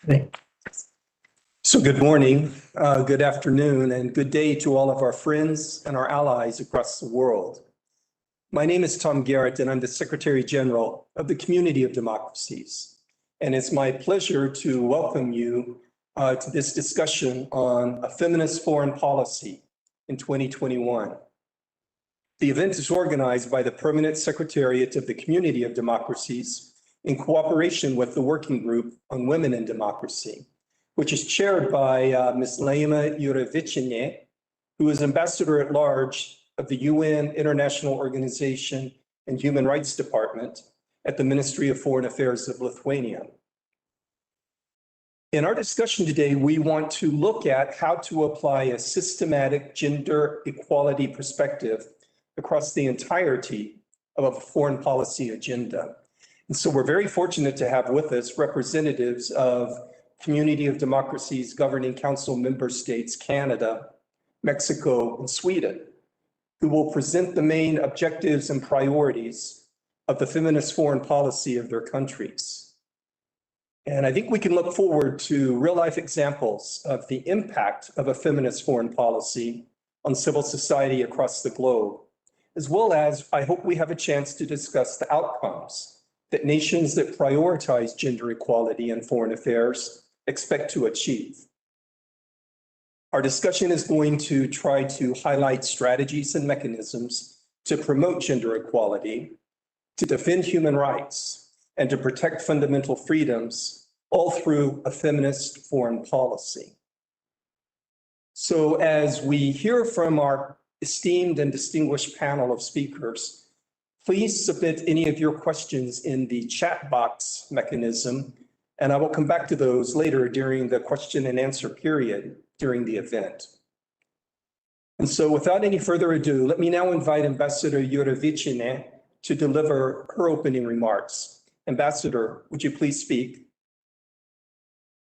Okay. So good morning, good afternoon, and good day to all of our friends and our allies across the world. My name is Tom Garrett, and I'm the Secretary General of the Community of Democracies. And it's my pleasure to welcome you to this discussion on a feminist foreign policy in 2021. The event is organized by the Permanent Secretariat of the Community of Democracies in cooperation with the Working Group on Women in Democracy, which is chaired by Ms. Laima Jureviciene, who is Ambassador at Large of the UN International Organization and Human Rights Department at the Ministry of Foreign Affairs of Lithuania. In our discussion today, we want to look at how to apply a systematic gender equality perspective across the entirety of a foreign policy agenda. And so we're very fortunate to have with us representatives of Community of Democracies Governing Council member states, Canada, Mexico, and Sweden, who will present the main objectives and priorities of the feminist foreign policy of their countries. And I think we can look forward to real-life examples of the impact of a feminist foreign policy on civil society across the globe, as well as I hope we have a chance to discuss the outcomes that nations that prioritize gender equality in foreign affairs expect to achieve. Our discussion is going to try to highlight strategies and mechanisms to promote gender equality, to defend human rights, and to protect fundamental freedoms, all through a feminist foreign policy. So as we hear from our esteemed and distinguished panel of speakers, please submit any of your questions in the chat box mechanism, and I will come back to those later during the question and answer period during the event. And so without any further ado, let me now invite Ambassador Jureviciene to deliver her opening remarks. Ambassador, would you please speak?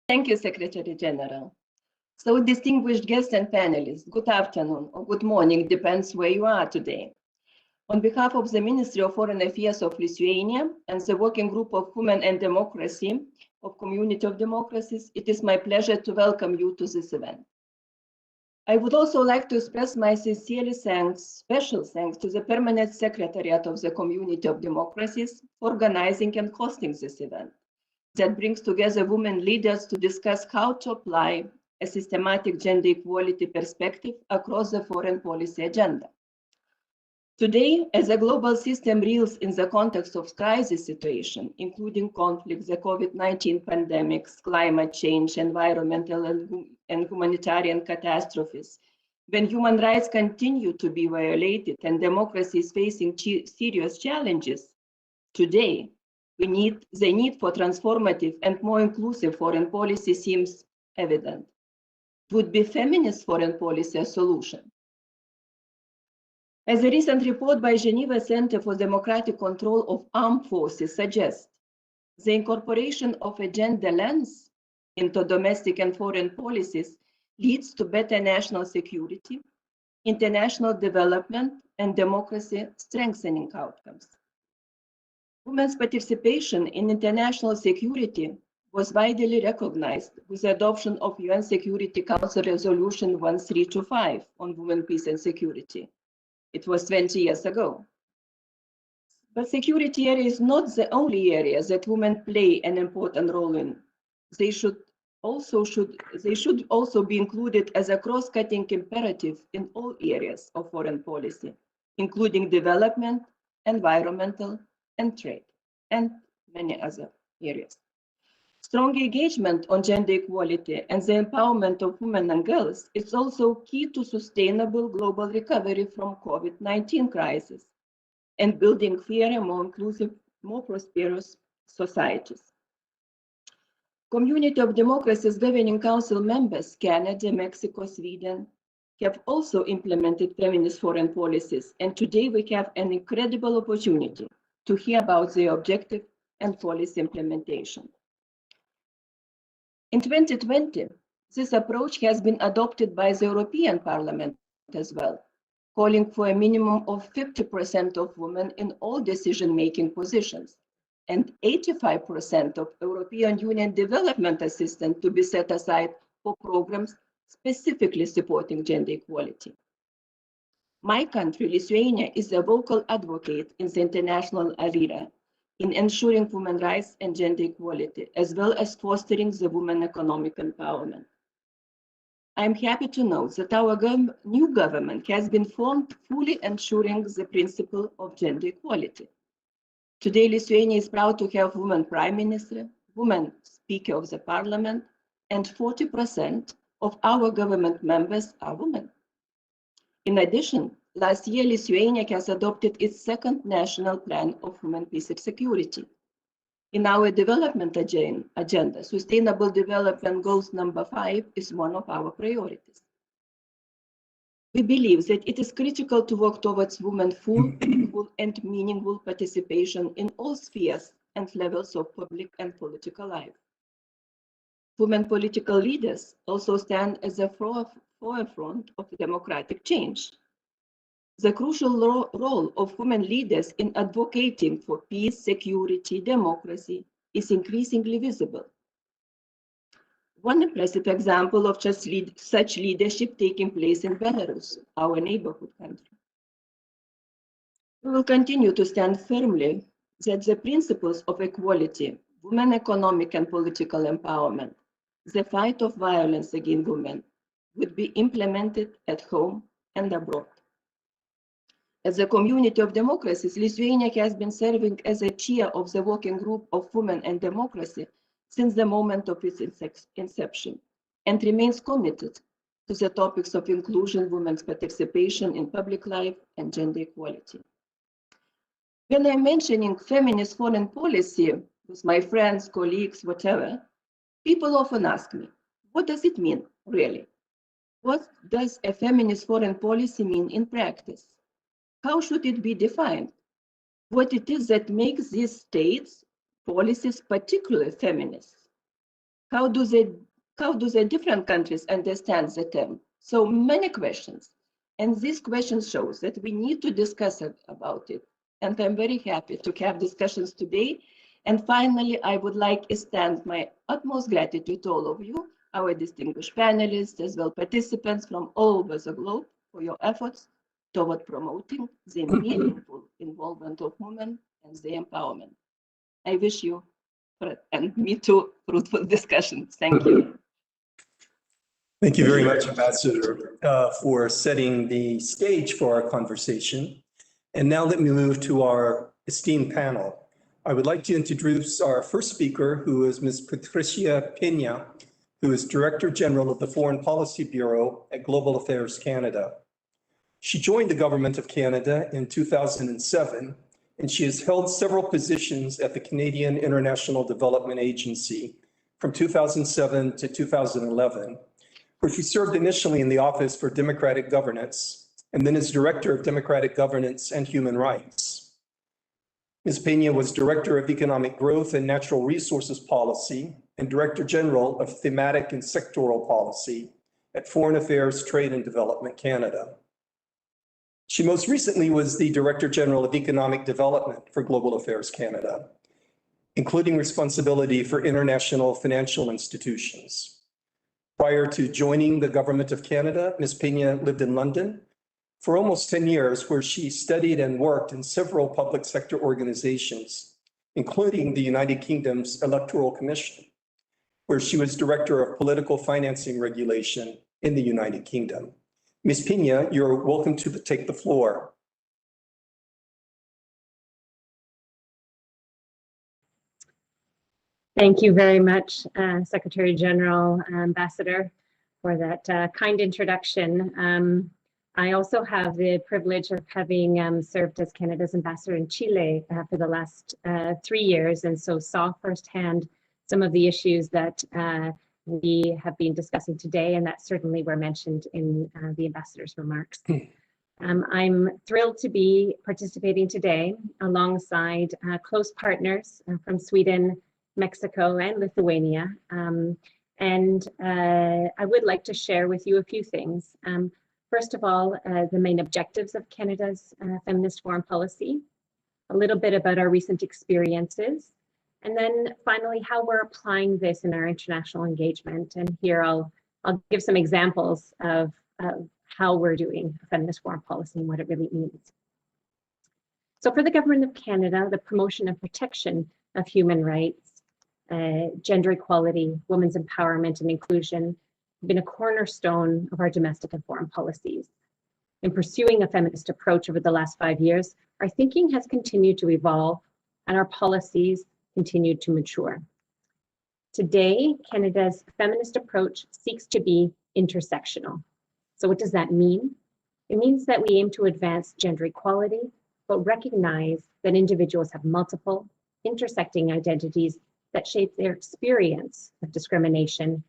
Thank you, Secretary General. So distinguished guests and panelists, good afternoon or good morning, depends where you are today. On behalf of the Ministry of Foreign Affairs of Lithuania and the Working Group of Women and Democracy of Community of Democracies, it is my pleasure to welcome you to this event. I would also like to express my sincere thanks, special thanks to the Permanent Secretariat of the Community of Democracies for organizing and hosting this event that brings together women leaders to discuss how to apply a systematic gender equality perspective across the foreign policy agenda. Today, as a global system reels in the context of crisis situation, including conflicts, the COVID-19 pandemics, climate change, environmental and humanitarian catastrophes, when human rights continue to be violated and democracy is facing serious challenges, today, the need for transformative and more inclusive foreign policy seems evident. Would be feminist foreign policy a solution? As a recent report by Geneva Center for Democratic Control of Armed Forces suggests, the incorporation of a gender lens into domestic and foreign policies leads to better national security, international development, and democracy strengthening outcomes. Women's participation in international security was widely recognized with the adoption of UN Security Council Resolution 1325 on women, peace, and security. It was 20 years ago. But security area is not the only area that women play an important role in. They should also be included as a cross-cutting imperative in all areas of foreign policy, including development, environmental, and trade, and many other areas. Strong engagement on gender equality and the empowerment of women and girls is also key to sustainable global recovery from COVID-19 crisis and building fairer, more inclusive, more prosperous societies. Community of Democracies Governing Council members, Canada, Mexico, Sweden, have also implemented feminist foreign policies, and today we have an incredible opportunity to hear about their objective and policy implementation. In 2020, this approach has been adopted by the European Parliament as well, calling for a minimum of 50% of women in all decision-making positions and 85% of European Union development assistance to be set aside for programs specifically supporting gender equality. My country, Lithuania, is a vocal advocate in the international arena in ensuring women's rights and gender equality, as well as fostering the women's economic empowerment. I'm happy to note that our new government has been formed fully ensuring the principle of gender equality. Today, Lithuania is proud to have women prime minister, women speaker of the parliament, and 40% of our government members are women. In addition, last year, Lithuania has adopted its second national plan of women, peace and security. In our development agenda, Sustainable Development Goals number 5 is one of our priorities. We believe that it is critical to work towards women's full, equal, and meaningful participation in all spheres and levels of public and political life. Women political leaders also stand at the forefront of democratic change. The crucial role of women leaders in advocating for peace, security, democracy is increasingly visible. One impressive example of such leadership taking place in Belarus, our neighborhood country. We will continue to stand firmly that the principles of equality, women economic and political empowerment, the fight of violence against women would be implemented at home and abroad. As a community of democracies, Lithuania has been serving as a chair of the working group of women and democracy since the moment of its inception, and remains committed to the topics of inclusion, women's participation in public life, and gender equality. When I'm mentioning feminist foreign policy with my friends, colleagues, whatever, people often ask me, what does it mean, really? What does a feminist foreign policy mean in practice? How should it be defined? What it is that makes these states' policies particularly feminist? How do the different countries understand the term? So many questions. And these questions show that we need to discuss about it. And I'm very happy to have discussions today. And finally, I would like to extend my utmost gratitude to all of you, our distinguished panelists, as well participants from all over the globe for your efforts toward promoting the meaningful involvement of women and their empowerment. I wish you, and me too, fruitful discussions. Thank you. Thank you very much, Ambassador, for setting the stage for our conversation. And now let me move to our esteemed panel. I would like to introduce our first speaker, who is Ms. Patricia Pena, who is Director General of the Foreign Policy Bureau at Global Affairs Canada. She joined the Government of Canada in 2007, and she has held several positions at the Canadian International Development Agency from 2007 to 2011, where she served initially in the Office for Democratic Governance and then as Director of Democratic Governance and Human Rights. Ms. Pena was Director of Economic Growth and Natural Resources Policy and Director General of Thematic and Sectoral Policy at Foreign Affairs, Trade and Development Canada. She most recently was the Director General of Economic Development for Global Affairs Canada, including responsibility for international financial institutions. Prior to joining the Government of Canada, Ms. Pena lived in London for almost 10 years, where she studied and worked in several public sector organizations, including the United Kingdom's Electoral Commission, where she was Director of Political Financing Regulation in the United Kingdom. Ms. Pena, you're welcome to take the floor. Thank you very much, Secretary General, Ambassador, for that kind introduction. I also have the privilege of having served as Canada's ambassador in Chile for the last 3 years, and so saw firsthand some of the issues that we have been discussing today, and that certainly were mentioned in the ambassador's remarks. I'm thrilled to be participating today alongside close partners from Sweden, Mexico, and Lithuania. And I would like to share with you a few things. First of all, the main objectives of Canada's feminist foreign policy, a little bit about our recent experiences, and then finally how we're applying this in our international engagement. And here I'll give some examples of how we're doing feminist foreign policy and what it really means. So for the Government of Canada, the promotion and protection of human rights, gender equality, women's empowerment and inclusion have been a cornerstone of our domestic and foreign policies. In pursuing a feminist approach over the last 5 years, our thinking has continued to evolve and our policies continued to mature. Today, Canada's feminist approach seeks to be intersectional. So what does that mean? It means that we aim to advance gender equality, but recognize that individuals have multiple, intersecting identities that shape their experience of discrimination,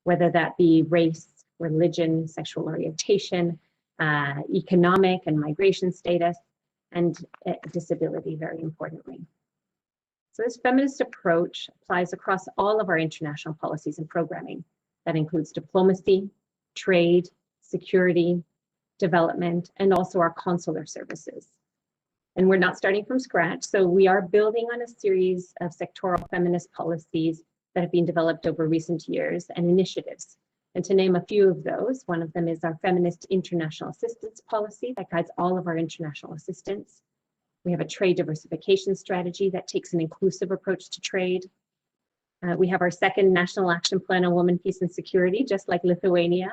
whether that be race, religion, sexual orientation, economic and migration status, and disability, very importantly. So this feminist approach applies across all of our international policies and programming. That includes diplomacy, trade, security, development, and also our consular services. And we're not starting from scratch, so we are building on a series of sectoral feminist policies that have been developed over recent years and initiatives. And to name a few of those, one of them is our Feminist International Assistance Policy that guides all of our international assistance. We have a trade diversification strategy that takes an inclusive approach to trade. We have our second National Action Plan on Women, Peace and Security, just like Lithuania.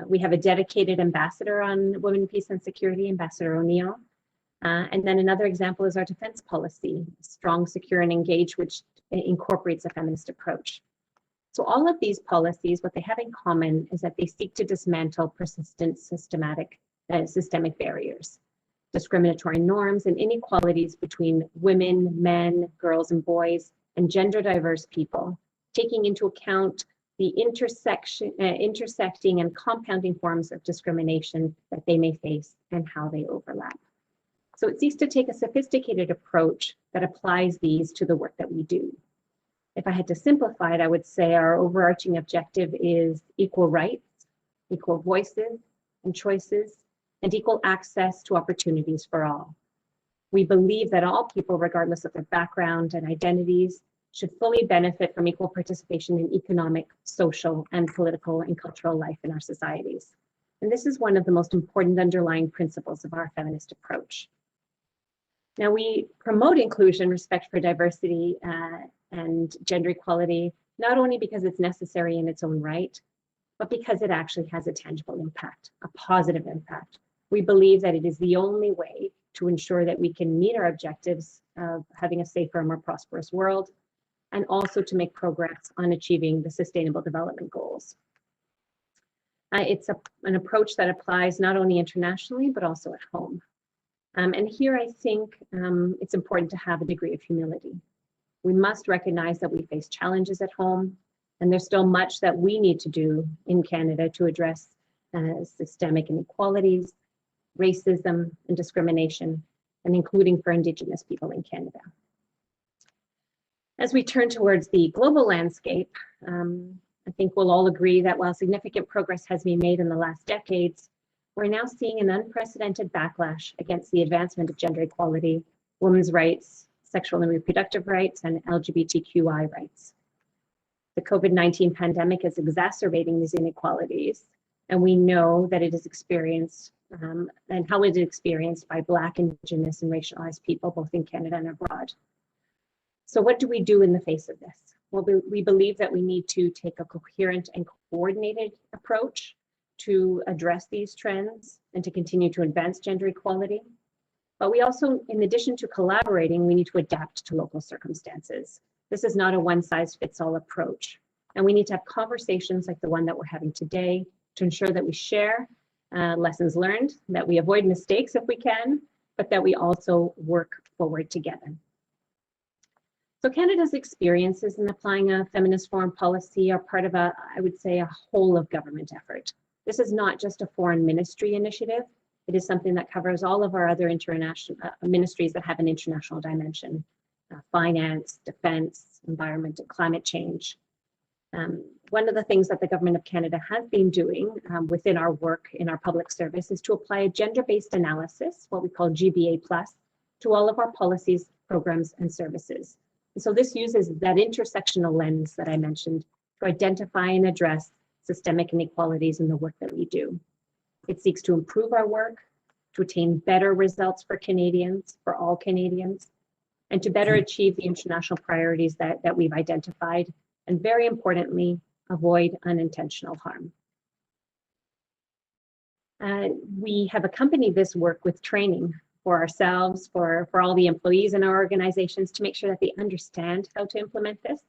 We have a dedicated ambassador on women, peace and security, Ambassador O'Neill. And then another example is our defense policy, strong, secure, and engage, which incorporates a feminist approach. So all of these policies, what they have in common is that they seek to dismantle persistent systemic barriers, discriminatory norms, and inequalities between women, men, girls, and boys, and gender diverse people, taking into account the intersecting and compounding forms of discrimination that they may face and how they overlap. So it seeks to take a sophisticated approach that applies these to the work that we do. If I had to simplify it, I would say our overarching objective is equal rights, equal voices and choices, and equal access to opportunities for all. We believe that all people, regardless of their background and identities, should fully benefit from equal participation in economic, social, and political and cultural life in our societies. And this is one of the most important underlying principles of our feminist approach. Now, we promote inclusion, respect for diversity, and gender equality, not only because it's necessary in its own right, but because it actually has a tangible impact, a positive impact. We believe that it is the only way to ensure that we can meet our objectives of having a safer and more prosperous world, and also to make progress on achieving the Sustainable Development Goals. It's an approach that applies not only internationally, but also at home. And here I think it's important to have a degree of humility. We must recognize that we face challenges at home, and there's still much that we need to do in Canada to address systemic inequalities, racism, and discrimination, and including for Indigenous people in Canada. As we turn towards the global landscape, I think we'll all agree that while significant progress has been made in the last decades, we're now seeing an unprecedented backlash against the advancement of gender equality, women's rights, sexual and reproductive rights, and LGBTQI rights. The COVID-19 pandemic is exacerbating these inequalities, and we know that it is experienced and how it is experienced by Black, Indigenous, and racialized people, both in Canada and abroad. So what do we do in the face of this? Well, we believe that we need to take a coherent and coordinated approach to address these trends and to continue to advance gender equality. But we also, in addition to collaborating, we need to adapt to local circumstances. This is not a one-size-fits-all approach. And we need to have conversations like the one that we're having today to ensure that we share lessons learned, that we avoid mistakes if we can, but that we also work forward together. So Canada's experiences in applying a feminist foreign policy are part of I would say, a whole of government effort. This is not just a foreign ministry initiative. It is something that covers all of our other international ministries that have an international dimension, finance, defense, environment, and climate change. One of the things that the Government of Canada has been doing within our work in our public service is to apply a gender-based analysis, what we call GBA+, to all of our policies, programs, and services. And so this uses that intersectional lens that I mentioned to identify and address systemic inequalities in the work that we do. It seeks to improve our work, to attain better results for Canadians, for all Canadians, and to better achieve the international priorities that we've identified, and very importantly, avoid unintentional harm. We have accompanied this work with training for ourselves, for all the employees in our organizations, to make sure that they understand how to implement this,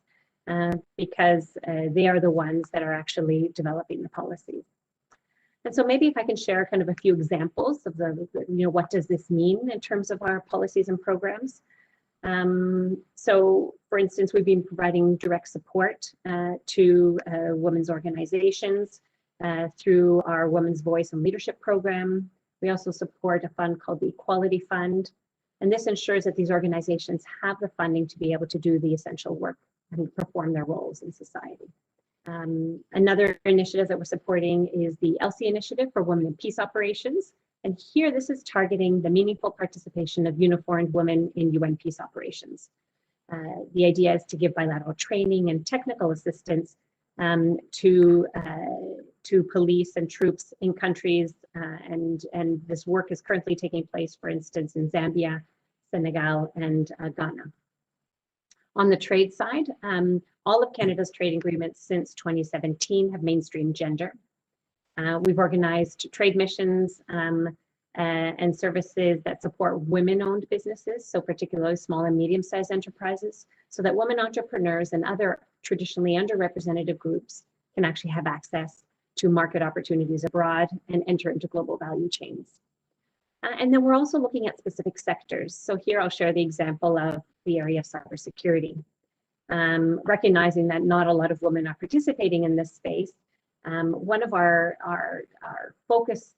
because they are the ones that are actually developing the policies. And so maybe if I can share kind of a few examples of what does this mean in terms of our policies and programs. So for instance, we've been providing direct support to women's organizations through our Women's Voice and Leadership program. We also support a fund called the Equality Fund. And this ensures that these organizations have the funding to be able to do the essential work and perform their roles in society. Another initiative that we're supporting is the Elsi initiative for Women in Peace Operations. And here, this is targeting the meaningful participation of uniformed women in UN peace operations. The idea is to give bilateral training and technical assistance to police and troops in countries, and this work is currently taking place, for instance, in Zambia, Senegal, and Ghana. On the trade side, all of Canada's trade agreements since 2017 have mainstreamed gender. We've organized trade missions and services that support women-owned businesses, so particularly small and medium-sized enterprises, so that women entrepreneurs and other traditionally underrepresented groups can actually have access to market opportunities abroad and enter into global value chains. And then we're also looking at specific sectors. So here I'll share the example of the area of cybersecurity. Recognizing that not a lot of women are participating in this space, one of our focus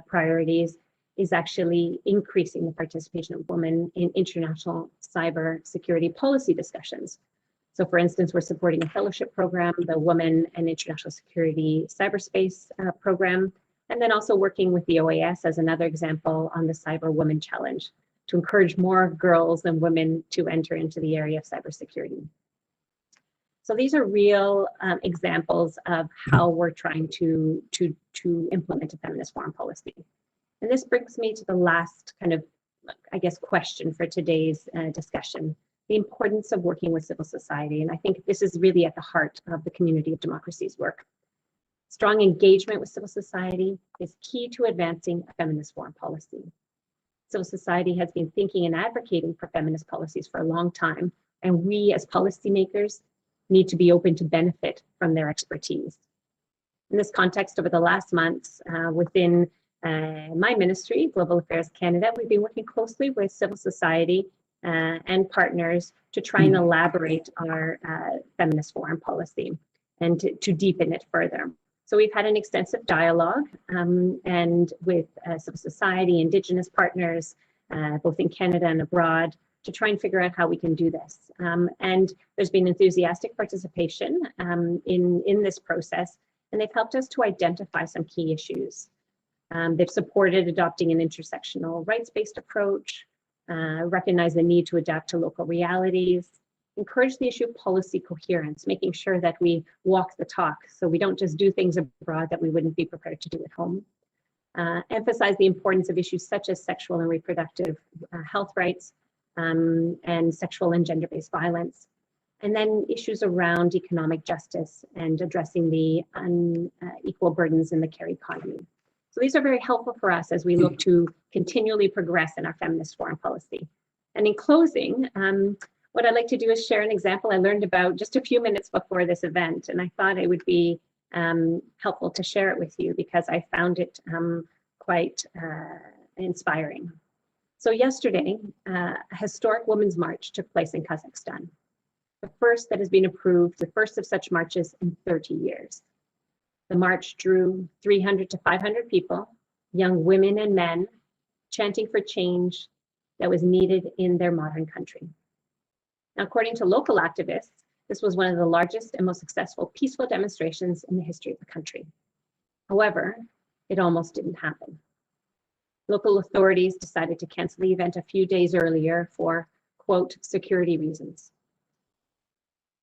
priorities is actually increasing the participation of women in international cybersecurity policy discussions. So for instance, we're supporting a fellowship program, the Women and International Security Cyberspace program, and then also working with the OAS as another example on the Cyber Women Challenge to encourage more girls and women to enter into the area of cybersecurity. So these are real examples of how we're trying to implement a feminist foreign policy. And this brings me to the last kind of, I guess, question for today's discussion, the importance of working with civil society. And I think this is really at the heart of the Community of Democracy's work. Strong engagement with civil society is key to advancing a feminist foreign policy. Civil society has been thinking and advocating for feminist policies for a long time, and we as policymakers need to be open to benefit from their expertise. In this context, over the last months, within my ministry, Global Affairs Canada, we've been working closely with civil society and partners to try and elaborate our feminist foreign policy and to deepen it further. So we've had an extensive dialogue and with civil society, Indigenous partners, both in Canada and abroad, to try and figure out how we can do this. And there's been enthusiastic participation in this process, and they've helped us to identify some key issues. They've supported adopting an intersectional rights-based approach, recognize the need to adapt to local realities, encourage the issue of policy coherence, making sure that we walk the talk so we don't just do things abroad that we wouldn't be prepared to do at home. Emphasize the importance of issues such as sexual and reproductive health rights, and sexual and gender-based violence, and then issues around economic justice and addressing the unequal burdens in the care economy. So these are very helpful for us as we look to continually progress in our feminist foreign policy. And in closing, what I'd like to do is share an example I learned about just a few minutes before this event, and I thought it would be helpful to share it with you because I found it quite inspiring. So yesterday, a historic Women's March took place in Kazakhstan, the first that has been approved, the first of such marches in 30 years. The march drew 300 to 500 people, young women and men, chanting for change that was needed in their modern country. Now, according to local activists, this was one of the largest and most successful peaceful demonstrations in the history of the country. However, it almost didn't happen. local authorities decided to cancel the event a few days earlier for, quote, security reasons.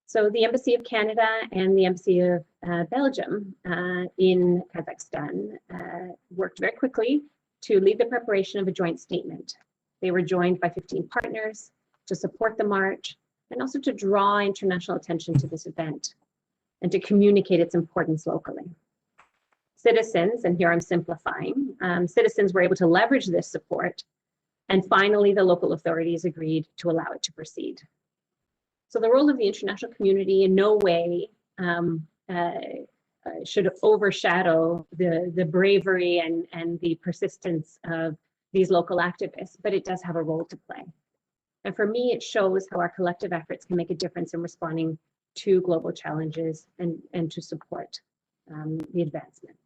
So the Embassy of Canada and the Embassy of Belgium in Kazakhstan worked very quickly to lead the preparation of a joint statement. They were joined by 15 partners to support the march and also to draw international attention to this event and to communicate its importance locally. Citizens, and here I'm simplifying, citizens were able to leverage this support, and finally the local authorities agreed to allow it to proceed. So the role of the international community in no way should overshadow the bravery and the persistence of these local activists, but it does have a role to play. And for me, it shows how our collective efforts can make a difference in responding to global challenges and to support the advancement.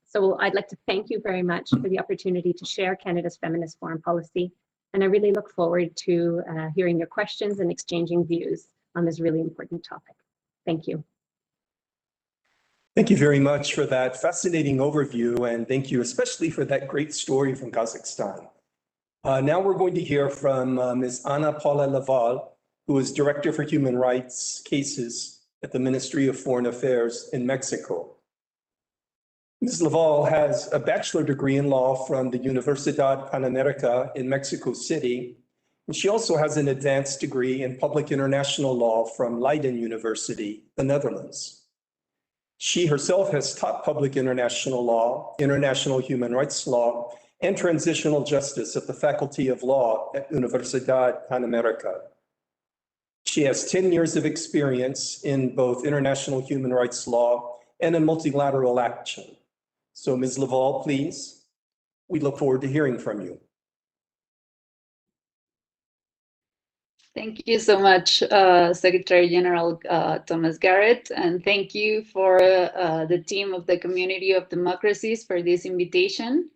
So I'd like to thank you very much for the opportunity to share Canada's feminist foreign policy. And I really look forward to hearing your questions and exchanging views on this really important topic. Thank you. Thank you very much for that fascinating overview, and thank you especially for that great story from Kazakhstan. Now we're going to hear from Ms. Ana Paula Laval, who is Director for Human Rights Cases at the Ministry of Foreign Affairs in Mexico. Ms. Laval has a bachelor degree in law from the Universidad Panamericana in Mexico City, and she also has an advanced degree in public international law from Leiden University, the Netherlands. She herself has taught public international law, international human rights law, and transitional justice at the Faculty of Law at Universidad Panamericana. She has 10 years of experience in both international human rights law and in multilateral action. So Ms. Laval, please, we look forward to hearing from you. Thank you so much, Secretary General Thomas Garrett, and thank you for the team of the Community of Democracies for this invitation.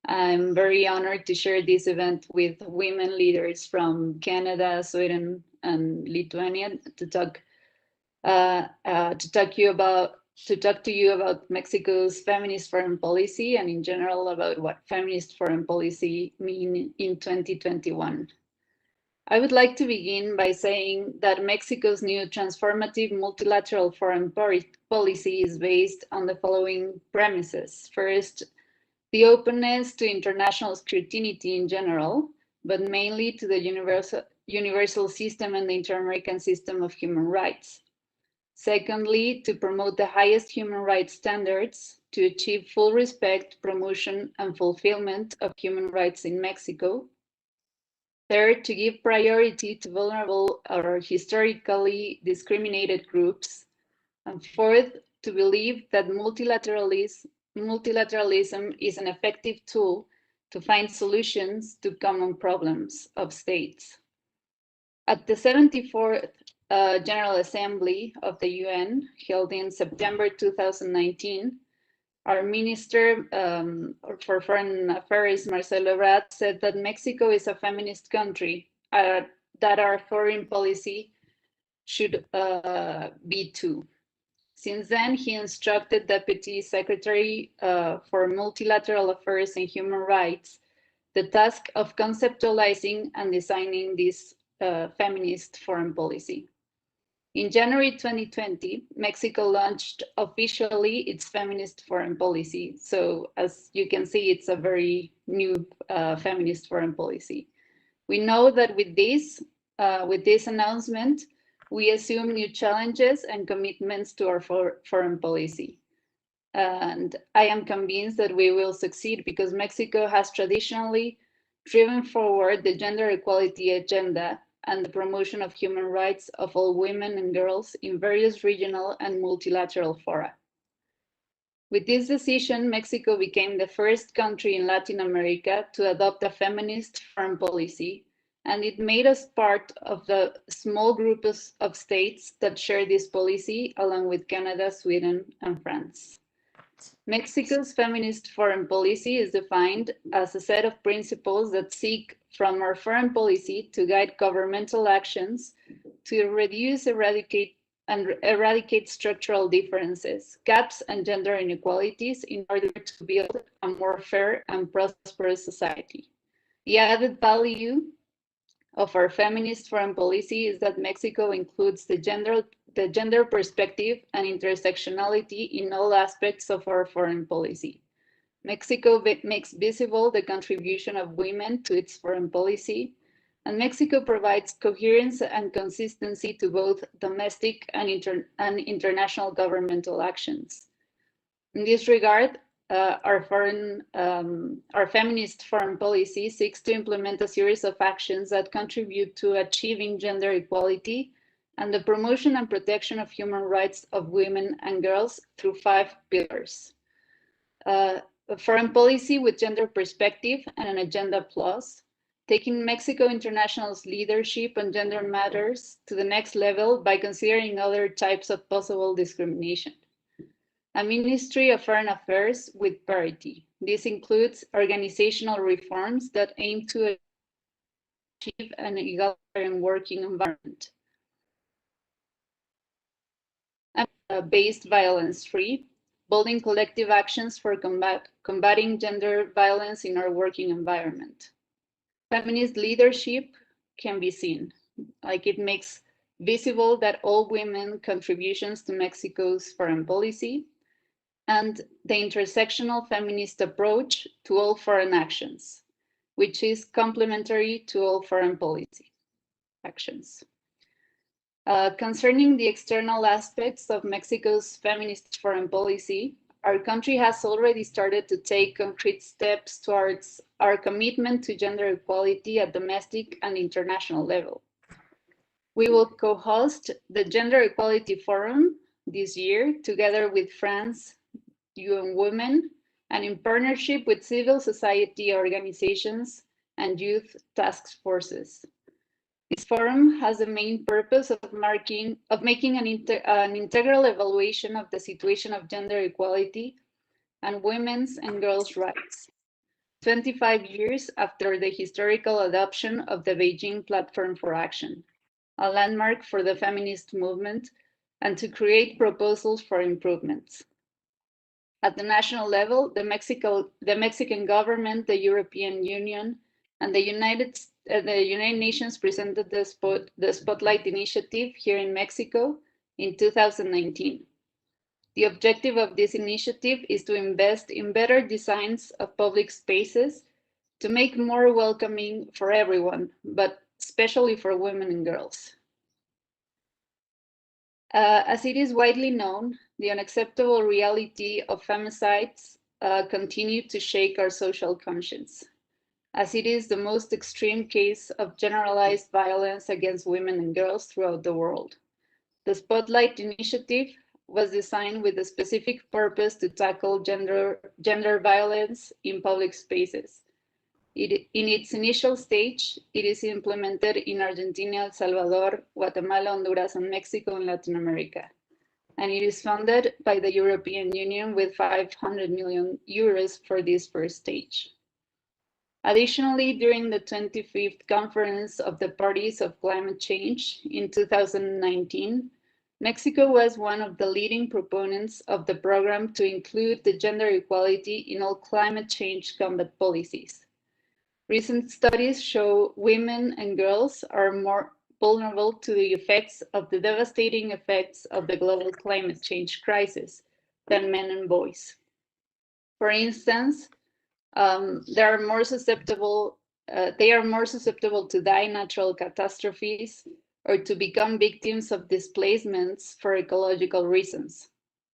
I'm very honored to share this event with women leaders from Canada, Sweden, and Lithuania to talk to you about Mexico's feminist foreign policy and in general about what feminist foreign policy mean in 2021. I would like to begin by saying that Mexico's new transformative multilateral foreign policy is based on the following premises. First, the openness to international scrutiny in general, but mainly to the universal system and the Inter-American system of human rights. Secondly, to promote the highest human rights standards to achieve full respect, promotion, and fulfillment of human rights in Mexico. Third, to give priority to vulnerable or historically discriminated groups. And fourth, to believe that multilateralism is an effective tool to find solutions to common problems of states. At the 74th General Assembly of the UN, held in September 2019, our Minister for Foreign Affairs, Marcelo Ebrard, said that Mexico is a feminist country, that our foreign policy should be too. Since then, he instructed Deputy Secretary for Multilateral Affairs and Human Rights the task of conceptualizing and designing this feminist foreign policy. In January 2020, Mexico launched officially its feminist foreign policy. So as you can see, it's a very new feminist foreign policy. We know that with this announcement, we assume new challenges and commitments to our foreign policy. And I am convinced that we will succeed because Mexico has traditionally driven forward the gender equality agenda and the promotion of human rights of all women and girls in various regional and multilateral fora. With this decision, Mexico became the first country in Latin America to adopt a feminist foreign policy, and it made us part of the small group of states that share this policy, along with Canada, Sweden, and France. Mexico's feminist foreign policy is defined as a set of principles that seek from our foreign policy to guide governmental actions to reduce, eradicate, and eradicate structural differences, gaps, and gender inequalities in order to build a more fair and prosperous society. The added value of our feminist foreign policy is that Mexico includes the gender perspective and intersectionality in all aspects of our foreign policy. Mexico makes visible the contribution of women to its foreign policy, and Mexico provides coherence and consistency to both domestic and international governmental actions. In this regard, our feminist foreign policy seeks to implement a series of actions that contribute to achieving gender equality and the promotion and protection of human rights of women and girls through 5 pillars. A foreign policy with gender perspective and an agenda plus, taking Mexico International's leadership on gender matters to the next level by considering other types of possible discrimination. A Ministry of Foreign Affairs with parity. This includes organizational reforms that aim to achieve an egalitarian working environment. Based violence-free, building collective actions for combating gender violence in our working environment. Feminist leadership can be seen, like it makes visible that all women contributions to Mexico's foreign policy and the intersectional feminist approach to all foreign actions, which is complementary to all foreign policy actions. Concerning the external aspects of Mexico's feminist foreign policy, our country has already started to take concrete steps towards our commitment to gender equality at domestic and international level. We will co-host the Gender Equality Forum this year, together with France, UN Women, and in partnership with civil society organizations and youth task forces. This forum has the main purpose of making an integral evaluation of the situation of gender equality and women's and girls' rights, 25 years after the historical adoption of the Beijing Platform for Action, a landmark for the feminist movement, and to create proposals for improvements. At the national level, the Mexican government, the European Union, and the United Nations presented the Spotlight Initiative here in Mexico in 2019. The objective of this initiative is to invest in better designs of public spaces to make more welcoming for everyone, but especially for women and girls. As it is widely known, the unacceptable reality of femicides continue to shake our social conscience, as it is the most extreme case of generalized violence against women and girls throughout the world. The Spotlight Initiative was designed with a specific purpose to tackle gender violence in public spaces. In its initial stage, it is implemented in Argentina, El Salvador, Guatemala, Honduras, and Mexico in Latin America. And it is funded by the European Union with 500 million euros for this first stage. Additionally, during the 25th Conference of the Parties of Climate Change in 2019, Mexico was one of the leading proponents of the program to include the gender equality in all climate change combat policies. Recent studies show women and girls are more vulnerable to the effects of the devastating effects of the global climate change crisis than men and boys. For instance, they are more susceptible to die in natural catastrophes or to become victims of displacements for ecological reasons.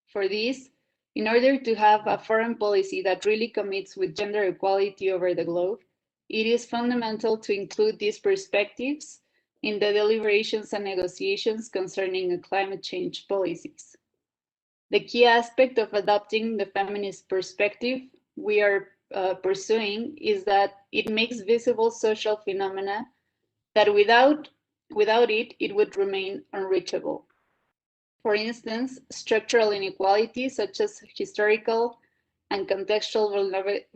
For this, in order to have a foreign policy that really commits with gender equality over the globe, it is fundamental to include these perspectives in the deliberations and negotiations concerning climate change policies. The key aspect of adopting the feminist perspective we are pursuing is that it makes visible social phenomena that without it, it would remain unreachable. For instance, structural inequalities such as historical and contextual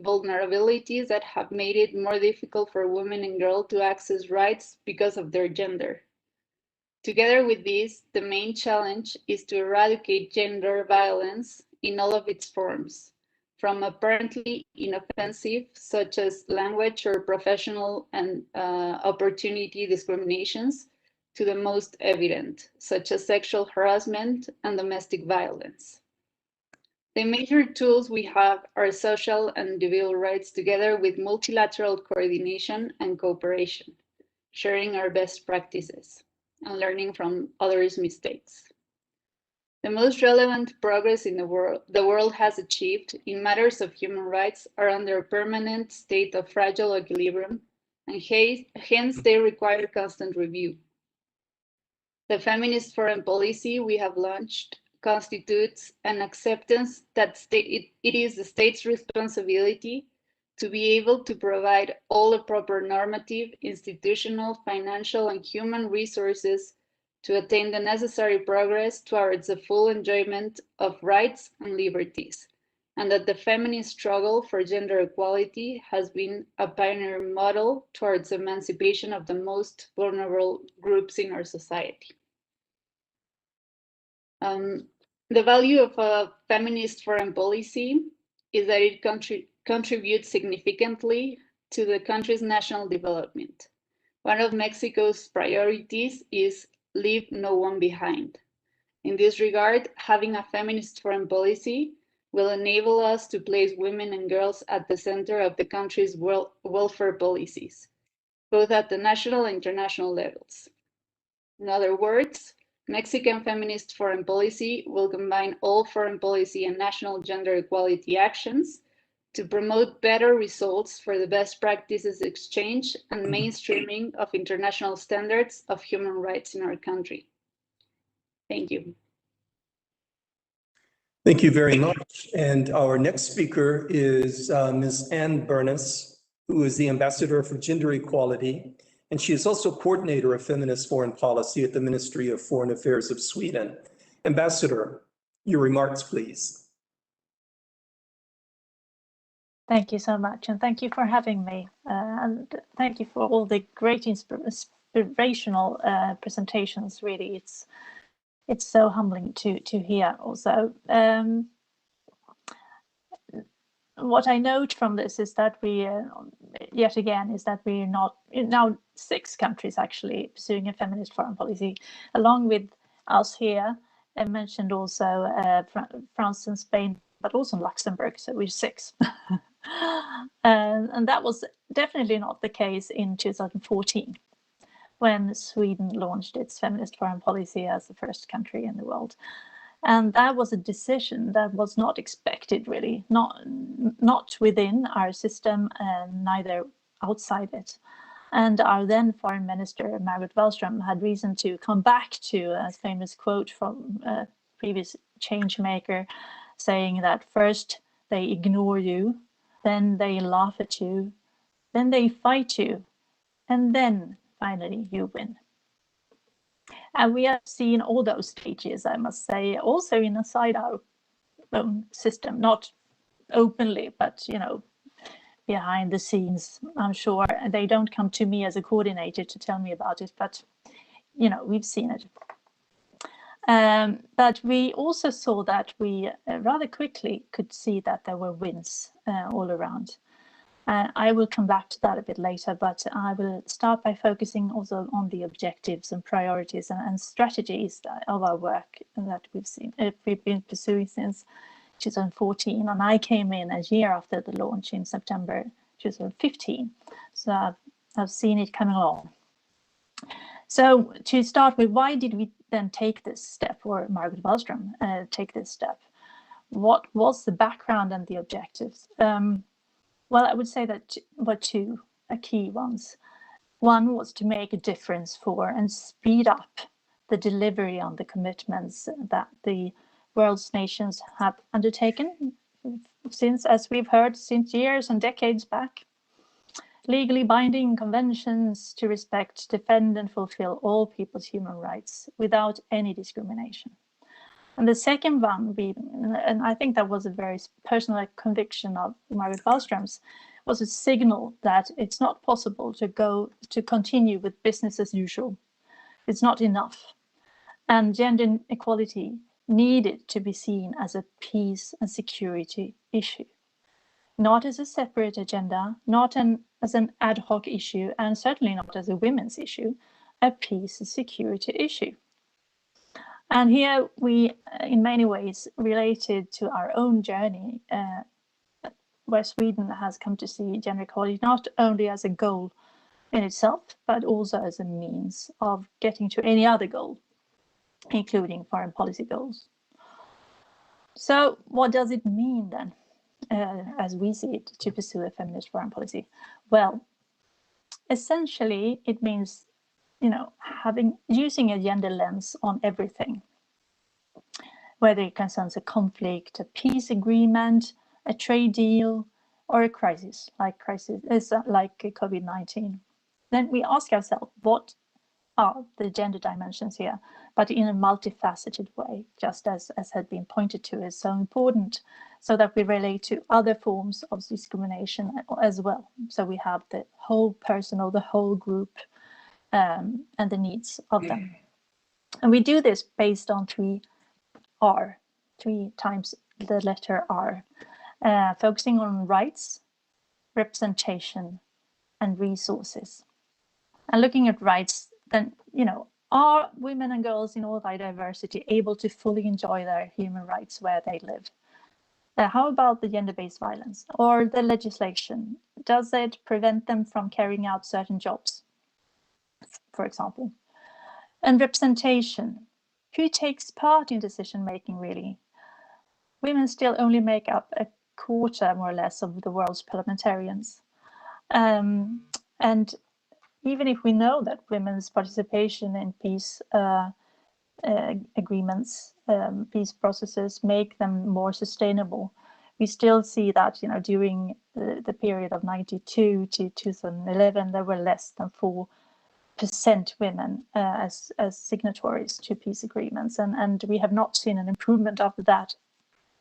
vulnerabilities that have made it more difficult for women and girls to access rights because of their gender. Together with this, the main challenge is to eradicate gender violence in all of its forms, from apparently inoffensive, such as language or professional and opportunity discriminations, to the most evident, such as sexual harassment and domestic violence. The major tools we have are social and individual rights together with multilateral coordination and cooperation, sharing our best practices and learning from others' mistakes. The most relevant progress in the world has achieved in matters of human rights are under a permanent state of fragile equilibrium, and hence they require constant review. The feminist foreign policy we have launched constitutes an acceptance that it is the state's responsibility to be able to provide all the proper normative, institutional, financial, and human resources to attain the necessary progress towards the full enjoyment of rights and liberties, and that the feminist struggle for gender equality has been a pioneer model towards emancipation of the most vulnerable groups in our society. The value of a feminist foreign policy is that it contributes significantly to the country's national development. One of Mexico's priorities is leave no one behind. In this regard, having a feminist foreign policy will enable us to place women and girls at the center of the country's welfare policies, both at the national and international levels. In other words, Mexican feminist foreign policy will combine all foreign policy and national gender equality actions to promote better results for the best practices exchange and mainstreaming of international standards of human rights in our country. Thank you. Thank you very much. And our next speaker is Ms. Ann Bernes, who is the Ambassador for Gender Equality, and she is also coordinator of feminist foreign policy at the Ministry of Foreign Affairs of Sweden. Ambassador, your remarks, please. Thank you so much, and thank you for having me. And thank you for all the great inspirational presentations. Really, it's so humbling to hear. Also, what I note from this is that we, yet again, is that we're not now 6 countries actually pursuing a feminist foreign policy, along with us here. I mentioned also France and Spain, but also Luxembourg. So we're 6. And that was definitely not the case in 2014, when Sweden launched its feminist foreign policy as the first country in the world. And that was a decision that was not expected, really, not within our system and neither outside it. And our then foreign minister, Margot Wallström, had reason to come back to a famous quote from a previous change maker, saying that first they ignore you, then they laugh at you, then they fight you, and then finally you win. And we have seen all those stages, I must say, also inside our own system, not openly, but, you know, behind the scenes, I'm sure. They don't come to me as a coordinator to tell me about it, but, you know, we've seen it. But we also saw that we rather quickly could see that there were wins all around. I will come back to that a bit later, but I will start by focusing also on the objectives and priorities and strategies of our work that we've been pursuing since 2014. And I came in a year after the launch in September 2015. So I've seen it coming along. So to start with, why did we then take this step, or Margot Wallström take this step? What was the background and the objectives? Well, I would say that were 2 key ones. One was to make a difference for and speed up the delivery on the commitments that the world's nations have undertaken since, as we've heard, since years and decades back. Legally binding conventions to respect, defend, and fulfill all people's human rights without any discrimination. And the second one, and I think that was a very personal conviction of Margot Wallström's, was a signal that it's not possible to continue with business as usual, It's not enough. And gender equality needed to be seen as a peace and security issue, not as a separate agenda, not as an ad hoc issue, and certainly not as a women's issue, a peace and security issue. And here we, in many ways, related to our own journey, where Sweden has come to see gender equality not only as a goal in itself, but also as a means of getting to any other goal, including foreign policy goals. So what does it mean then, as we see it, to pursue a feminist foreign policy? Well, essentially it means, using a gender lens on everything, whether it concerns a conflict, a peace agreement, a trade deal, or a crisis like COVID-19. Then we ask ourselves, what are the gender dimensions here, but in a multifaceted way, just as had been pointed to, is so important, so that we relate to other forms of discrimination as well. So we have the whole person or the whole group, and the needs of them. And we do this based on 3R, 3 times the letter R, focusing on rights, representation, and resources. And looking at rights, then, are women and girls in all their diversity able to fully enjoy their human rights where they live? How about the gender-based violence or the legislation? Does it prevent them from carrying out certain jobs, for example? And representation. Who takes part in decision-making, really? Women still only make up a quarter, more or less, of the world's parliamentarians. And even if we know that women's participation in peace agreements, peace processes, make them more sustainable, we still see that, during the period of 92 to 2011, there were less than 4% women as signatories to peace agreements, and we have not seen an improvement after that.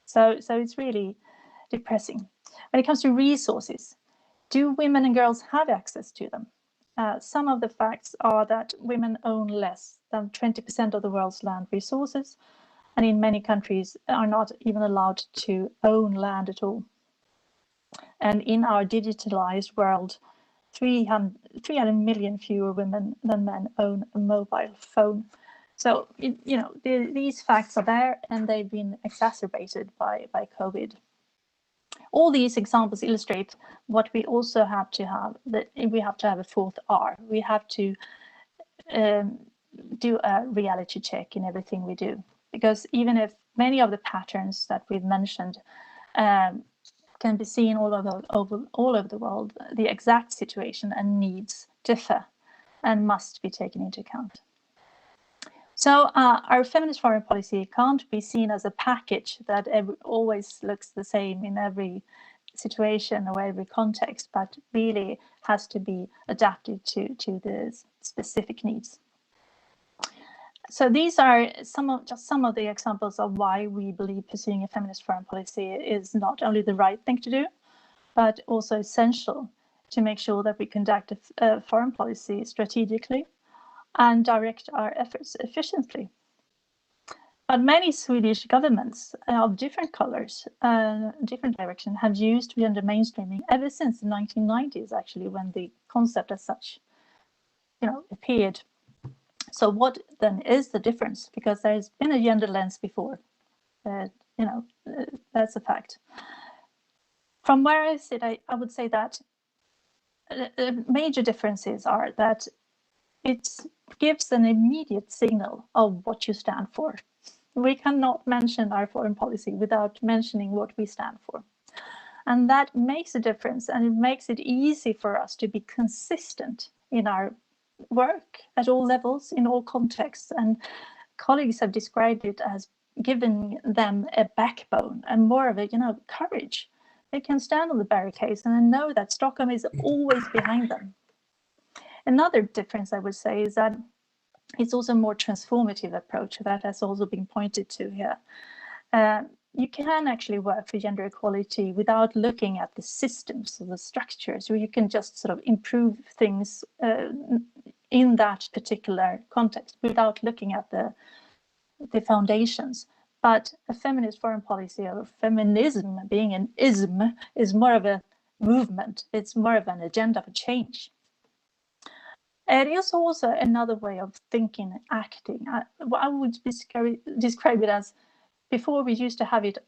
So it's really depressing. When it comes to resources, do women and girls have access to them? Some of the facts are that women own less than 20% of the world's land resources, and in many countries are not even allowed to own land at all. And in our digitalized world, 300 million fewer women than men own a mobile phone. So, these facts are there, and they've been exacerbated by COVID. All these examples illustrate what we also have to have, that we have to have a 4th R. We have to do a reality check in everything we do, because even if many of the patterns that we've mentioned can be seen all over the world, the exact situation and needs differ and must be taken into account. So our feminist foreign policy can't be seen as a package that always looks the same in every situation or every context, but really has to be adapted to the specific needs. So these are some of the examples of why we believe pursuing a feminist foreign policy is not only the right thing to do, but also essential to make sure that we conduct a foreign policy strategically and direct our efforts efficiently. But many Swedish governments of different colors, different direction, have used gender mainstreaming ever since the 1990s, actually, when the concept as such, appeared. So what then is the difference? Because there's been a gender lens before, that's a fact. From where I sit, I would say that major differences are that it gives an immediate signal of what you stand for. We cannot mention our foreign policy without mentioning what we stand for. And that makes a difference, and it makes it easy for us to be consistent in our work at all levels, in all contexts. And colleagues have described it as giving them a backbone and more of a, courage. They can stand on the barricades and know that Stockholm is always behind them. Another difference, I would say, is that it's also a more transformative approach that has also been pointed to here. You can actually work for gender equality without looking at the systems or the structures, where you can just sort of improve things in that particular context without looking at the foundations. But a feminist foreign policy, or feminism being an ism, is more of a movement. It's more of an agenda for change. It is also another way of thinking and acting. I would describe it as, before we used to have it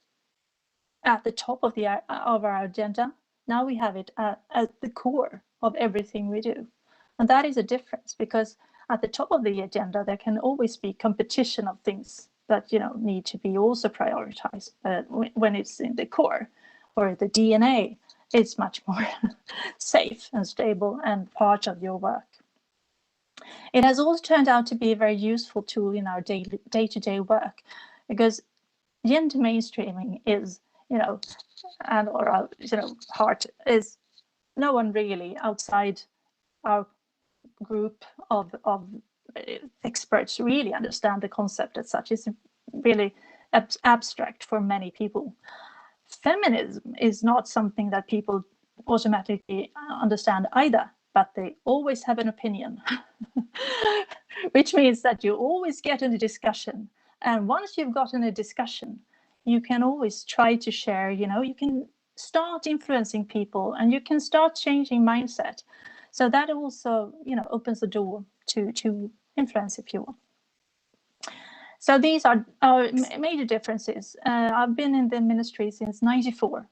at the top of our agenda. Now we have it at the core of everything we do. And that is a difference, because at the top of the agenda, there can always be competition of things that need to be also prioritized. But when it's in the core or the DNA, it's much more safe and stable and part of your work. It has also turned out to be a very useful tool in our day-to-day work, because gender mainstreaming is, heart is, no one really outside our group of experts really understand the concept as such. It's really abstract for many people. Feminism is not something that people automatically understand either, but they always have an opinion, which means that you always get in a discussion. And once you've gotten a discussion, you can always try to share, you can start influencing people and you can start changing mindset. So that also, opens the door to influence, if you will. So these are our major differences. I've been in the ministry since '94.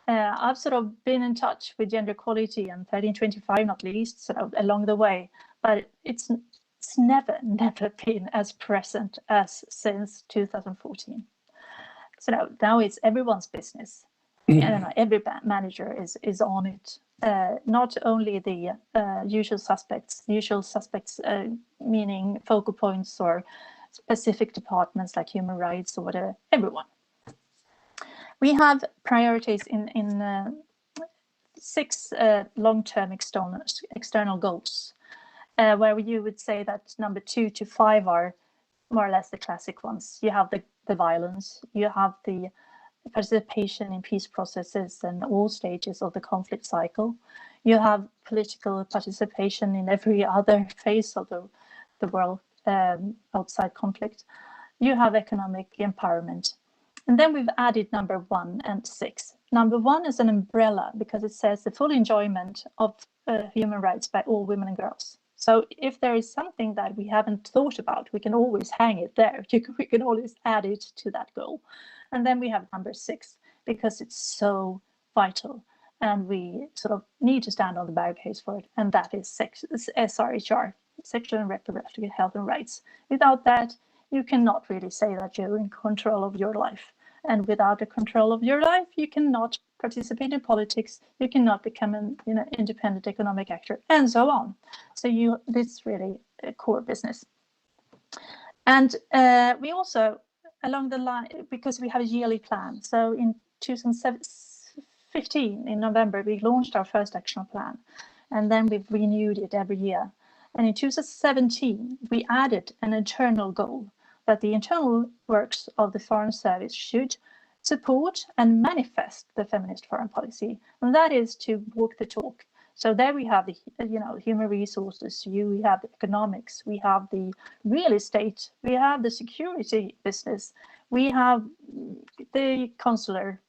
I've sort of been in touch with gender equality and 1325, not least, sort of along the way, but it's never been as present as since 2014. So now it's everyone's business. And every manager is on it. Not only the usual suspects, meaning focal points or specific departments like human rights or whatever, everyone. We have priorities in 6 long-term external goals, where you would say that number 2 to 5 are more or less the classic ones. You have the violence, you have the participation in peace processes and all stages of the conflict cycle. You have political participation in every other phase of the world outside conflict. You have economic empowerment. And then we've added number 1 and 6. Number 1 is an umbrella because it says the full enjoyment of human rights by all women and girls. So if there is something that we haven't thought about, we can always hang it there. We can always add it to that goal. And then we have number 6 because it's so vital and we sort of need to stand on the barricades for it. And that is SRHR, sexual and reproductive health and rights. Without that, you cannot really say that you're in control of your life. And without the control of your life, you cannot participate in politics. You cannot become an independent economic actor, and so on. So this is really a core business. And we also, along the line, because we have a yearly plan. So in 2015, in November, we launched our first action plan, and then we've renewed it every year. And in 2017, we added an internal goal that the internal works of the Foreign Service should support and manifest the feminist foreign policy, and that is to walk the talk. So there we have the human resources, we have the economics, we have the real estate, we have the security business, we have the consular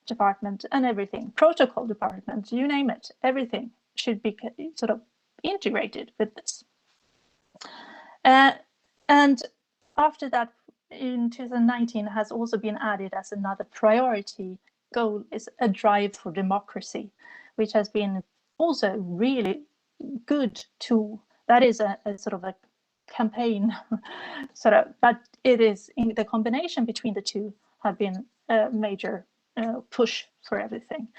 department and everything, protocol department, you name it, everything should be sort of integrated with this. And after that, in 2019, has also been added as another priority goal is a drive for democracy, which has been also really good tool. That is a sort of a campaign, but it is in the combination between the two have been a major push for everything,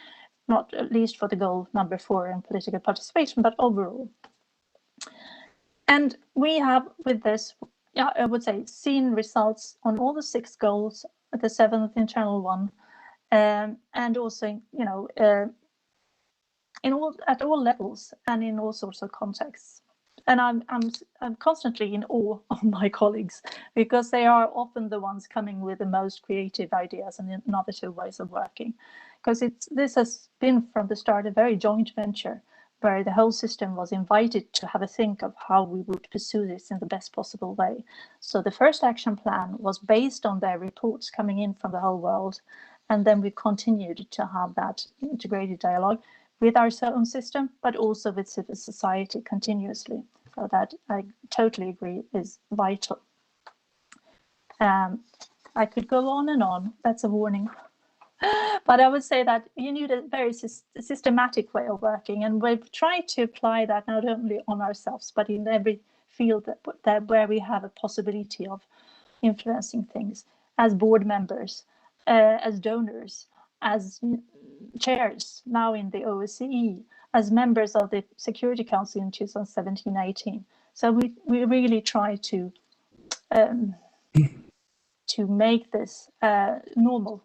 not at least for the goal number 4 in political participation, but overall. And we have with this, I would say, seen results on all the 6 goals, the 7th internal one, and also, at all levels and in all sorts of contexts. And I'm constantly in awe of my colleagues because they are often the ones coming with the most creative ideas and innovative ways of working. Because this has been from the start a very joint venture where the whole system was invited to have a think of how we would pursue this in the best possible way. So the first action plan was based on their reports coming in from the whole world. And then we continued to have that integrated dialogue with our own system, but also with civil society continuously. So that I totally agree is vital. I could go on and on, that's a warning. But I would say that you need a very systematic way of working, and we've tried to apply that not only on ourselves, but in every field that where we have a possibility of influencing things, as board members, as donors, as chairs now in the OSCE, as members of the Security Council in 2017-18. So we really try to make this normal,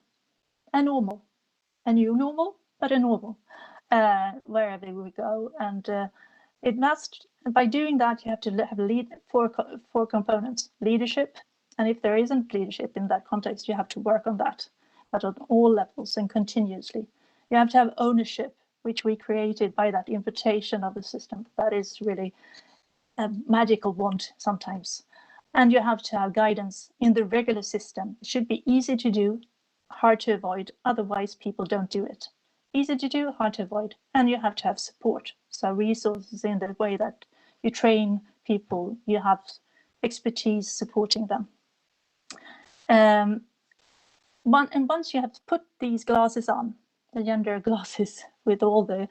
a new normal, but a normal, wherever we go. And it must, by doing that, you have to have four components: leadership, and if there isn't leadership in that context, you have to work on that, but on all levels and continuously. You have to have ownership, which we created by that invitation of the system. That is really a magical wand sometimes. And you have to have guidance in the regular system. It should be easy to do, hard to avoid, otherwise people don't do it. Easy to do, hard to avoid, and you have to have support. So resources in the way that you train people, you have expertise supporting them. And once you have put these glasses on, the gender glasses with all the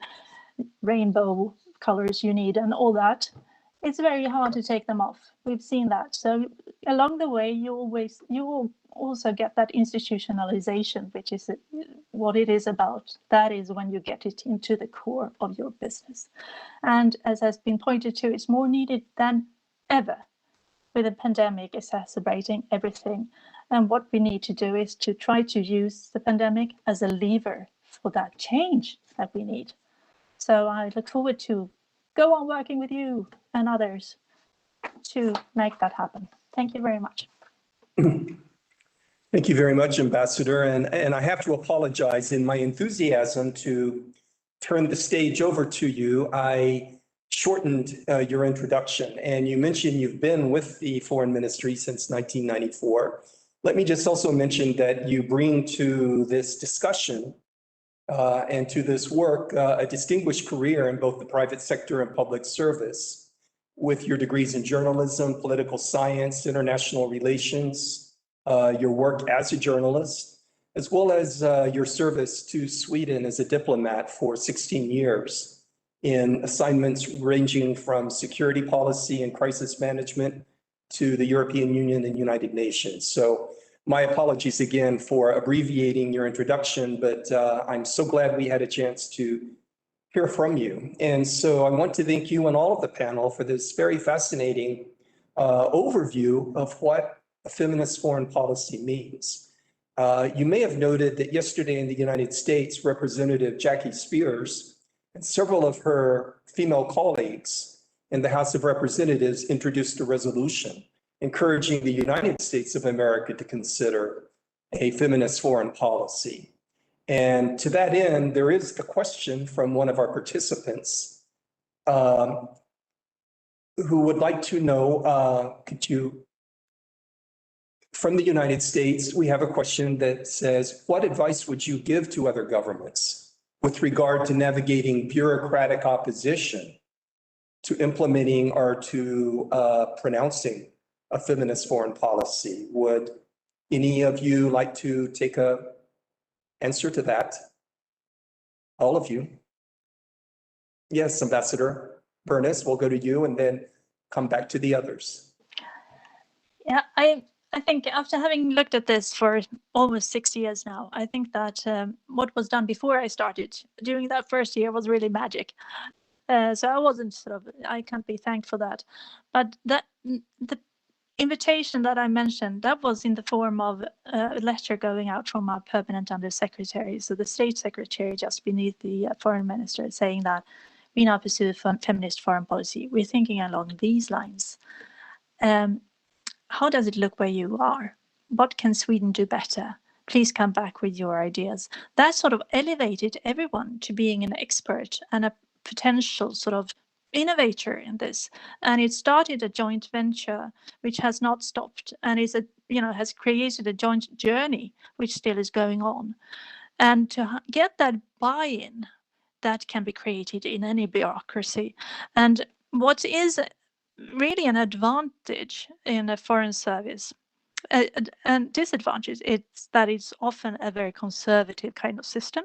rainbow colors you need and all that, it's very hard to take them off. We've seen that. So along the way, you will also get that institutionalization, which is what it is about. That is when you get it into the core of your business. And as has been pointed to, it's more needed than ever with the pandemic exacerbating everything. And what we need to do is to try to use the pandemic as a lever for that change that we need. So I look forward to go on working with you and others to make that happen. Thank you very much. Thank you very much, Ambassador. And I have to apologize in my enthusiasm to turn the stage over to you. I shortened your introduction, and you mentioned you've been with the Foreign Ministry since 1994. Let me just also mention that you bring to this discussion and to this work a distinguished career in both the private sector and public service, with your degrees in journalism, political science, international relations, your work as a journalist, as well as your service to Sweden as a diplomat for 16 years in assignments ranging from security policy and crisis management to the European Union and United Nations. So my apologies again for abbreviating your introduction, but I'm so glad we had a chance to hear from you. And so I want to thank you and all of the panel for this very fascinating overview of what a feminist foreign policy means. You may have noted that yesterday in the United States, Representative Jackie Spears and several of her female colleagues in the House of Representatives introduced a resolution encouraging the United States of America to consider a feminist foreign policy. And to that end, there is a question from one of our participants who would like to know, from the United States, we have a question that says, what advice would you give to other governments with regard to navigating bureaucratic opposition to implementing or to pronouncing a feminist foreign policy? Would any of you like to take a answer to that? All of you. Yes, Ambassador Bernis, we'll go to you and then come back to the others. Yeah, I think after having looked at this for almost 6 years now, I think that what was done before I started during that first year was really magic. So I wasn't I can't be thanked for that. But the invitation that I mentioned, that was in the form of a letter going out from our permanent undersecretary, so the state secretary just beneath the foreign minister, saying that we now pursue a feminist foreign policy. We're thinking along these lines. How does it look where you are? What can Sweden do better? Please come back with your ideas. That sort of elevated everyone to being an expert and a potential sort of innovator in this, and it started a joint venture which has not stopped, and is has created a joint journey which still is going on. And to get that buy-in that can be created in any bureaucracy. And what is really an advantage in a foreign service and disadvantage, it's that it's often a very conservative kind of system,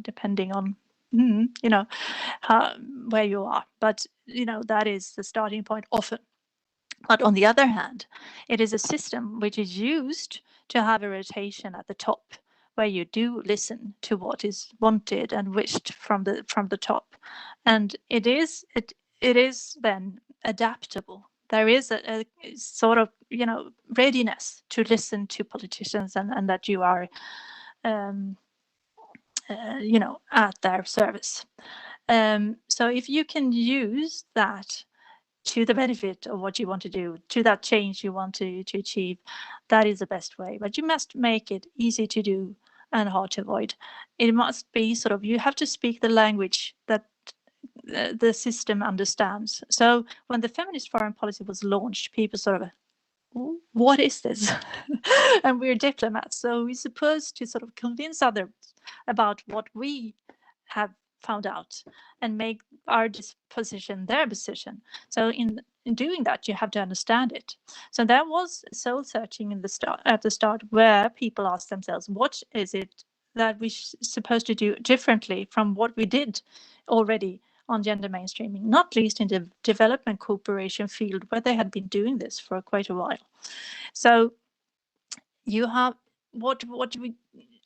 depending on where you are, but that is the starting point often. But on the other hand, it is a system which is used to have a rotation at the top, where you do listen to what is wanted and wished from the top, and it is then adaptable. There is a sort of readiness to listen to politicians, and that you are at their service. So if you can use that to the benefit of what you want to do, to that change you want to achieve, that is the best way. But you must make it easy to do and hard to avoid. It must be sort of, you have to speak the language that the system understands. So when the feminist foreign policy was launched, people sort of, what is this? And we're diplomats, so we're supposed to sort of convince others about what we have found out and make our position their position. So in doing that, you have to understand it. So there was soul searching at the start, where people asked themselves, what is it that we're supposed to do differently from what we did already on gender mainstreaming, not least in the development cooperation field, where they had been doing this for quite a while. So you have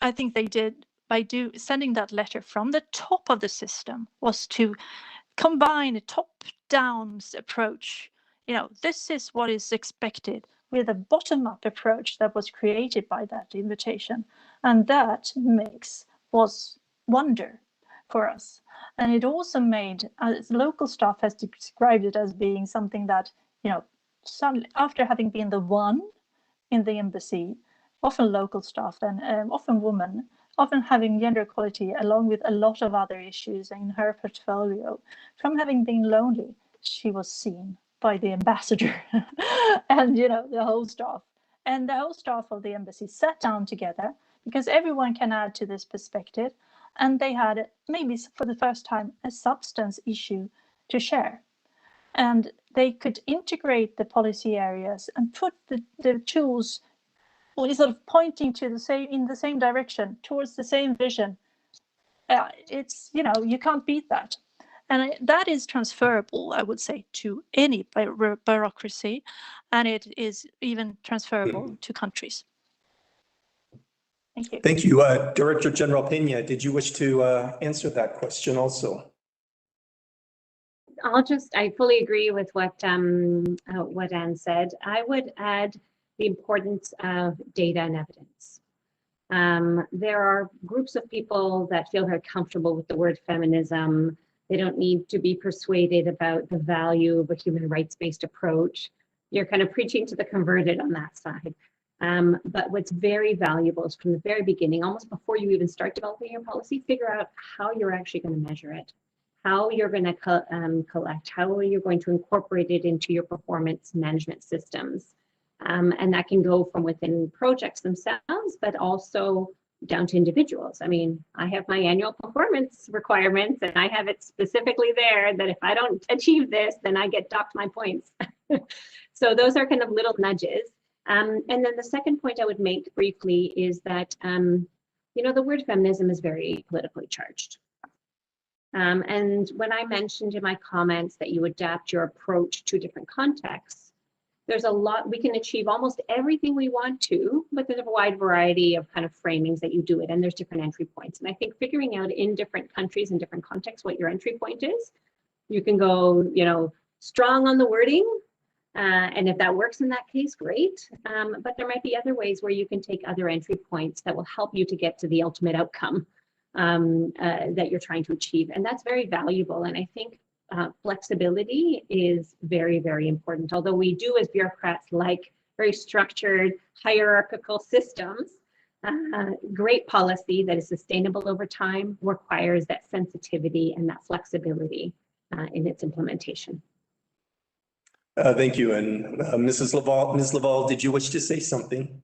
I think they did by sending that letter from the top of the system, was to combine a top-down approach. This is what is expected, with a bottom-up approach that was created by that invitation, and that was wonder for us. And it also made, local staff has described it as being something that, suddenly, after having been the one in the embassy, often local staff, then often women, often having gender equality along with a lot of other issues in her portfolio, from having been lonely, she was seen by the ambassador and the whole staff. And the whole staff of the embassy sat down together, because everyone can add to this perspective, and they had, maybe for the first time, a substance issue to share. And they could integrate the policy areas and put the tools, or sort of pointing to in the same direction, towards the same vision. It's, you can't beat that. And that is transferable, I would say, to any bureaucracy, and it is even transferable to countries. Thank you. Thank you. Director General Pena, did you wish to answer that question also? I fully agree with what Anne said. I would add the importance of data and evidence. There are groups of people that feel very comfortable with the word feminism. They don't need to be persuaded about the value of a human rights-based approach. You're kind of preaching to the converted on that side. But what's very valuable is, from the very beginning, almost before you even start developing your policy, figure out how you're actually going to measure it, how you're going to collect, how you're going to incorporate it into your performance management systems. And that can go from within projects themselves, but also down to individuals. I mean, I have my annual performance requirements, and I have it specifically there that if I don't achieve this, then I get docked my points. So those are kind of little nudges. And then the second point I would make briefly is that, the word feminism is very politically charged. And when I mentioned in my comments that you adapt your approach to different contexts, there's a lot, we can achieve almost everything we want to, but there's a wide variety of kind of framings that you do it, and there's different entry points. And I think figuring out in different countries and different contexts what your entry point is, you can go, strong on the wording, and if that works in that case, great. But there might be other ways where you can take other entry points that will help you to get to the ultimate outcome that you're trying to achieve. And that's very valuable. And I think flexibility is very, very important. Although we do, as bureaucrats, like very structured hierarchical systems, Great policy that is sustainable over time requires that sensitivity and that flexibility in its implementation. Thank you. And Ms. Laval, did you wish to say something?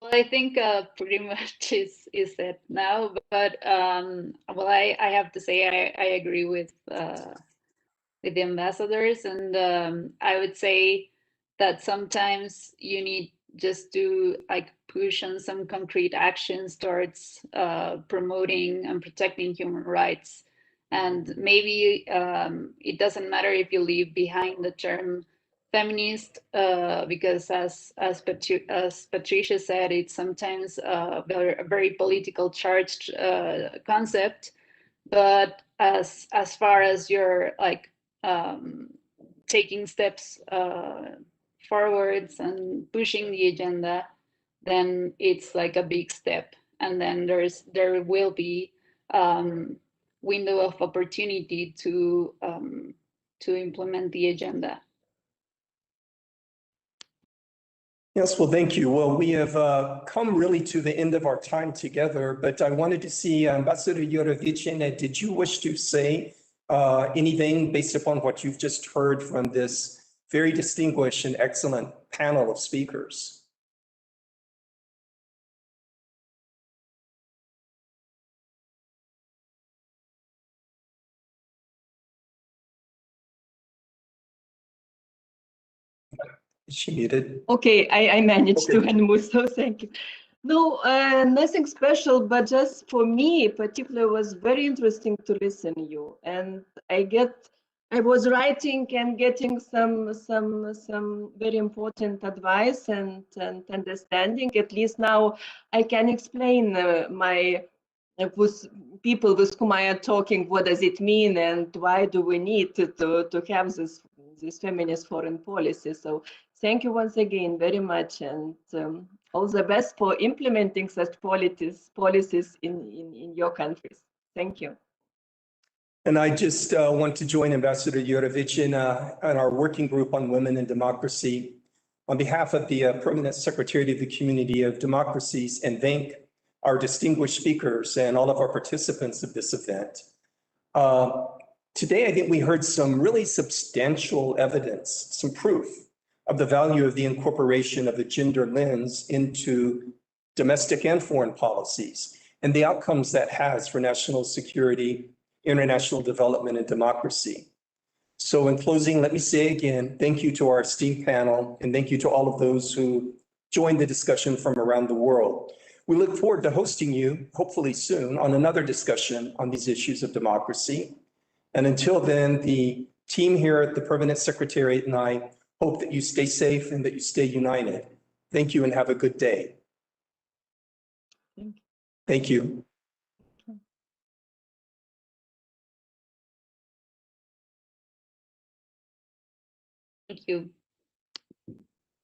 Well, I think pretty much is it now, but well, I have to say I agree with the ambassadors, and I would say that sometimes you need just to like push on some concrete actions towards promoting and protecting human rights, and maybe it doesn't matter if you leave behind the term feminist, because as Patricia said, it's sometimes a very political charged concept. But as far as you're like taking steps forwards and pushing the agenda, then it's like a big step, and then there will be window of opportunity to implement the agenda. Yes, well, thank you. Well, we have come really to the end of our time together, but I wanted to see Ambassador Jorovicina, did you wish to say anything based upon what you've just heard from this very distinguished and excellent panel of speakers? Is she muted? Okay, I managed Okay. to unmute, so thank you. No, nothing special, but just for me, particularly, was very interesting to listen to you. And I was writing and getting some very important advice and understanding. At least now I can explain with people with whom I am talking, what does it mean and why do we need to have this feminist foreign policy. So thank you once again very much, and all the best for implementing such policies in your countries. Thank you. And I just want to join Ambassador Jorovicina and our working group on women and democracy on behalf of the Permanent Secretary of the Community of Democracies, and thank our distinguished speakers and all of our participants of this event. Today, I think we heard some really substantial evidence, some proof of the value of the incorporation of the gender lens into domestic and foreign policies and the outcomes that has for national security, international development, and democracy. So in closing, let me say again, thank you to our esteemed panel, and thank you to all of those who joined the discussion from around the world. We look forward to hosting you, hopefully soon, on another discussion on these issues of democracy. And until then, the team here at the Permanent Secretariat and I hope that you stay safe and that you stay united. Thank you and have a good day. Thank you. Thank you.